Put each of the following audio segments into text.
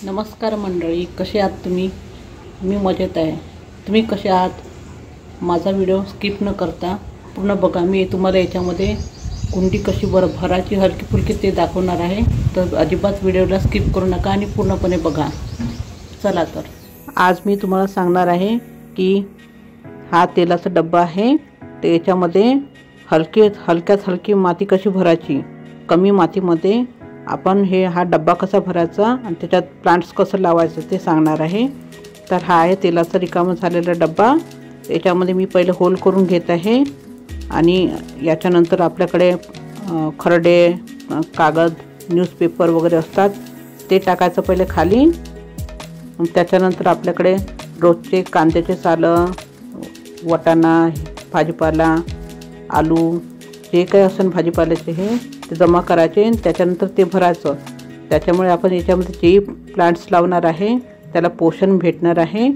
नमस्कार मंडळी, कसे आहात तुम्ही? मी मजेत आहे. तुम्ही कसे आहात? माझा व्हिडिओ स्किप न करता पूर्ण बघा. मी तुम्हाला याच्यामध्ये कुंडी कशी भरायची हलकी फुलकी ते दाखवणार आहे. तर अजिबात व्हिडिओला स्किप करू नका आणि पूर्णपणे बघा. चला तर आज मी तुम्हाला सांगणार आहे की हा तेलाचा डब्बा आहे. ते याच्यामध्ये हलक्यात हलकी माती कशी भरायची, कमी मातीमध्ये आपण हा डब्बा कसा भरायचा आणि त्याच्यात प्लांट्स कसं लावायचं ते सांगणार आहे. तर हा आहे तेलाचा रिकामा झालेला डब्बा. याच्यामध्ये मी पहिले होल करून घेत आहे आणि याच्यानंतर आपल्याकडे खरडे, कागद, न्यूजपेपर वगैरे असतात ते टाकायचं पहिले खाली. त्याच्यानंतर आपल्याकडे रोजचे कांद्याचे सालं, वाटाणा, भाजीपाला, आलू जे काही असेल भाजीपाल्याचे ते जमा करायचे आणि त्याच्यानंतर ते भरायचं. त्याच्यामुळे आपण याच्यामध्ये जे प्लांट्स लावणार आहे त्याला पोषण भेटणार आहे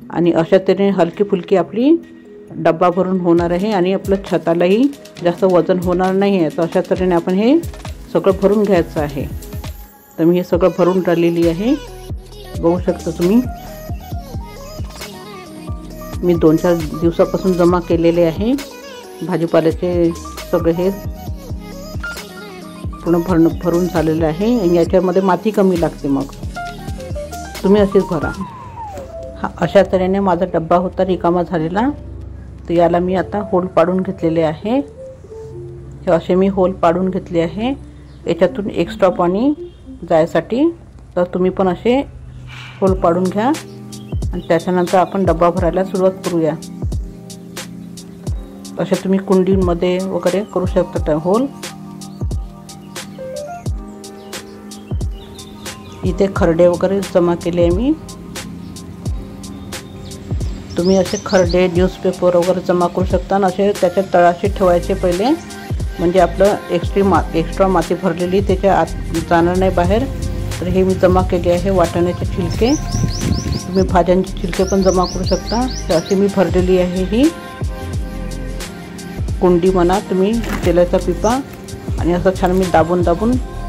आणि अशा तऱ्हेने हलकी फुलकी आपली डब्बा भरून होणार आहे आणि आपलं छतालाही जास्त वजन होणार नाही आहे. तर अशा तऱ्हेने आपण हे सगळं भरून घ्यायचं आहे. तर मी हे सगळं भरून राहिलेली आहे, बघू शकता तुम्ही. मी 2-4 दिवसापासून जमा केलेले आहे भाजीपाल्याचे सगळे. हे पूर्ण भरून झालेलं आहे आणि याच्यामध्ये माती कमी लागते. मग तुम्ही असेच भरा. अशा तऱ्हेने माझा डब्बा होता रिकामा झालेला. तर याला मी आता होल पाडून घेतलेले आहे. हे असे मी होल पाडून घेतले आहे याच्यातून एक्स्ट्रा पाणी जायसाठी. तर तुम्ही पण असे होल पाडून घ्या आणि त्याच्यानंतर आपण डब्बा भरायला सुरुवात करूया. असे तुम्ही कुंडीमध्ये वगैरे करू शकता होल. इथे खरडे वगैरे जमा केले आहे मी. तुम्ही असे खरडे, न्यूजपेपर वगैरे जमा करू शकता आणि असे त्याच्या तळाशी ठेवायचे पहिले, म्हणजे आपलं एक्स्ट्रा माती भरलेली त्याच्या आत जाणार नाही बाहेर. तर हे मी जमा केले आहे. वाटाण्याचे छिलके, तुम्ही भाज्यांचे छिलके पण जमा करू शकता. तर अशी मी भरलेली आहे ही कुंडी म्हणा तुम्ही, तेलाचा पिपा. आणि असं छान मी दाबून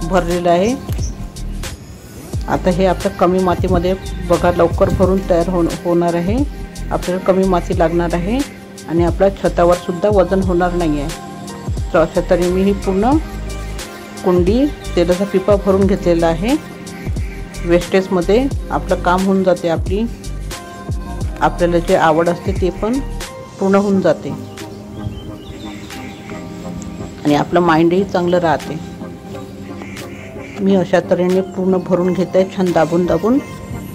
भरलेलं आहे. आता हे आपल्या कमी मातीमध्ये बघा लवकर भरून तयार होणार आहे. आपल्याला कमी माती लागणार आहे आणि आपल्या छतावर सुद्धा वजन होणार नाही आहे. तर अशा तऱ्हेने मी ही पूर्ण कुंडी तेलाचा पिपा भरून घेतलेला आहे. वेस्टेजमध्ये आपलं काम होऊन जाते. आपल्याला जे आवड असते ते पण पूर्ण होऊन जाते आणि आपलं माइंडही चांगलं राहते. मी अशा तऱ्हेने पूर्ण भरून घेत आहे, छान दाबून.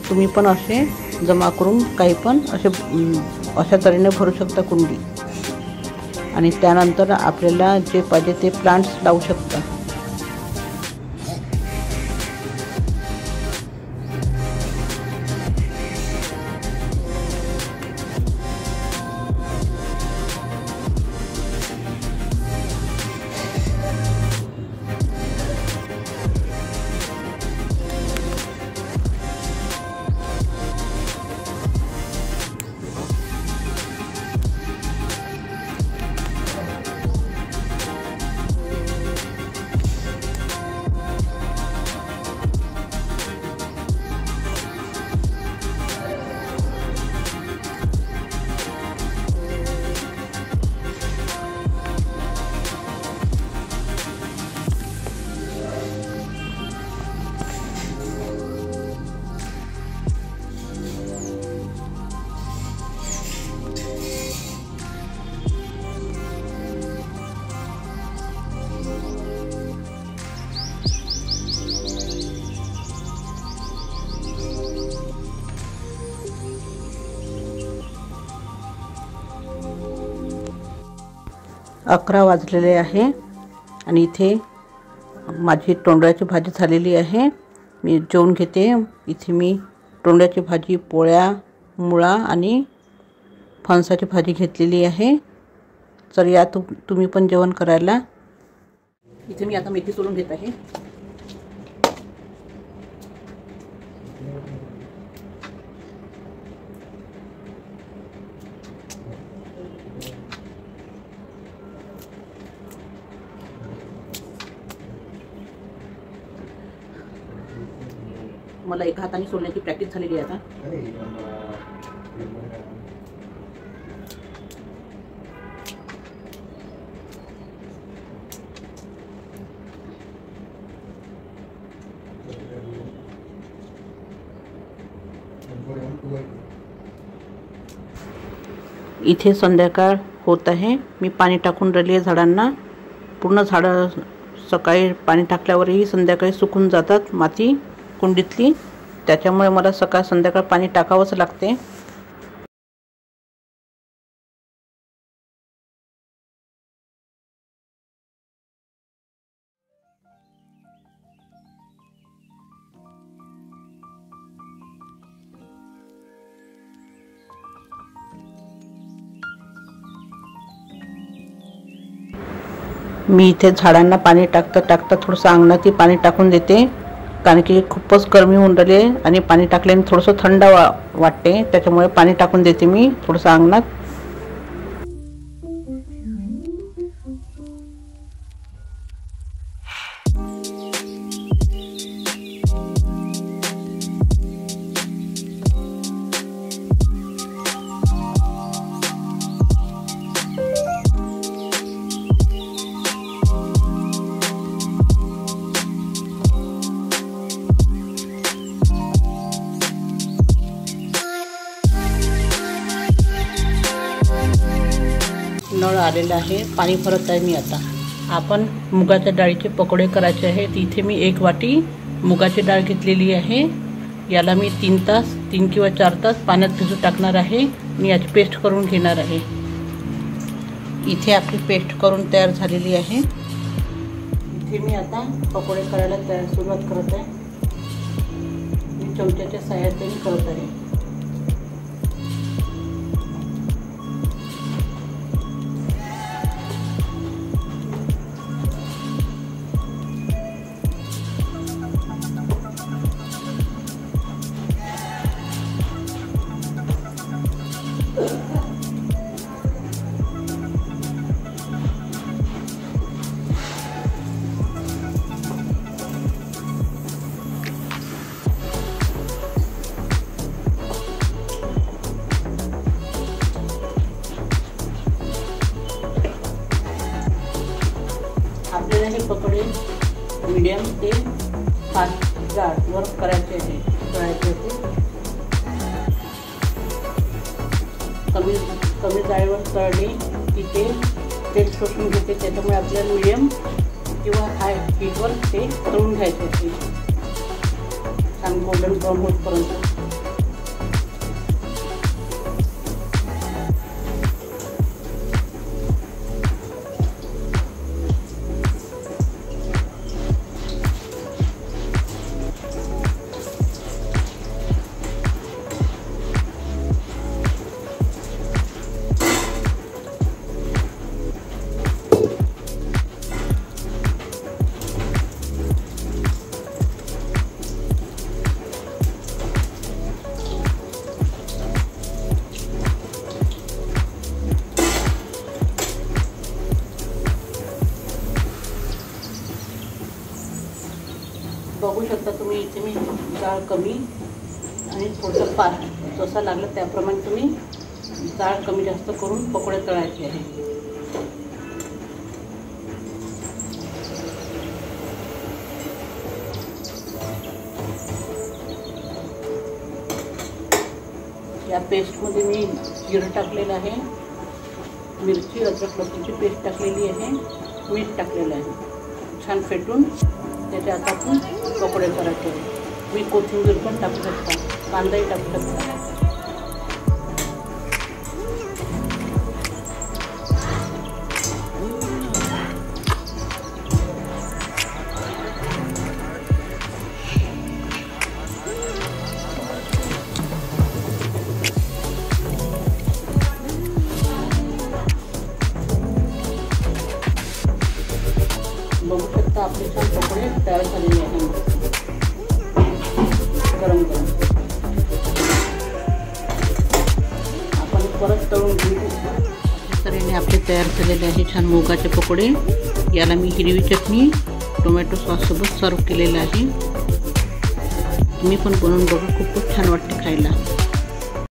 तुम्ही पण असे जमा करून काही पण अशा तऱ्हेने भरू शकता कुंडी. आणि त्यानंतर आपल्याला जे पाहिजे ते प्लांट्स लावू शकता. अकरा वाजलेले आहे आणि इथे माझी तोंडळ्याची भाजी झालेली आहे. मी जेवून घेते. इथे मी तोंडळ्याची भाजी, पोळ्या, मुळा आणि फणसाची भाजी घेतलेली आहे. तर या तुम्ही पण जेवण करायला. इथे मी आता मेथी सोलून घेत आहे. मला एका हाताने सोलण्याची प्रॅक्टिस झालेली आहे आता. इथे संध्याकाळ होत आहे. मी पाणी टाकून राहिली आहे झाडांना. पूर्ण झाडं सकाळी पाणी टाकल्यावरही संध्याकाळी सुकून जातात माती कुंडीतली, त्याच्यामुळे मला सकाळ संध्याकाळ पाणी टाकावंच लागते. मी इथे झाडांना पाणी टाकता थोडंसं अंगणातही पाणी टाकून देते, कारण की खूपच गरमी होऊन राहिली आहे आणि पाणी टाकल्याने थोडंसं थंड वाटते, त्याच्यामुळे पाणी टाकून देते मी थोडंसं अंगणात. नळ आलेला आहे, पाणी भरत आहे मी आता. आपण मुगाच्या डाळीचे पकोडे करायचे आहेत. इथे मी 1 वाटी मुगाची डाळ घेतलेली आहे. याला मी 3 किंवा 4 तास पाण्यात भिजू टाकणार आहे आणि याची पेस्ट करून घेणार आहे. इथे आपली पेस्ट करून तयार झालेली आहे. इथे मी आता पकोडे करायला सुरुवात करत आहे. मी चमच्याच्या सहाय्याने करत आहे. आपल्याला हे पकोडे मीडियम ते फास्ट जाळवर करायचे आहे. कमी जाळीवर तळले की तेल शोषून घेते, त्याच्यामुळे आपल्याला मीडियम किंवा हाय हीटवर ते तळून घ्यायचे होते छान गोल्डन ब्राऊन होतपर्यंत. बघू शकता तुम्ही, इथे मी जाळ कमी आणि थोडंसं फास्ट जसा लागलं त्याप्रमाणे तुम्ही जाळ कमी जास्त करून पकोडे तळायचे आहे. या पेस्टमध्ये मी जिरं टाकलेलं आहे, मिरची अद्रक लसूणची पेस्ट टाकलेली आहे, मीठ टाकलेलं आहे. छान फेटून त्याच्या आता आपण पकोडे करायचे. मी कोथिंबीर पण टाकू शकता, कांदाही टाकू शकता. बघू शकता आपले छान पकोडे तयार झालेले आहेत. गरम गरम आपण परत तळून घेऊ. तऱ्हेने आपले तयार झालेले आहे छान मुगाचे पकोडे. याला मी हिरवी चटणी टोमॅटो सॉस सोबत सर्व केलेलं आहे. तुम्ही पण बनवून बघा, खूपच छान वाटते खायला.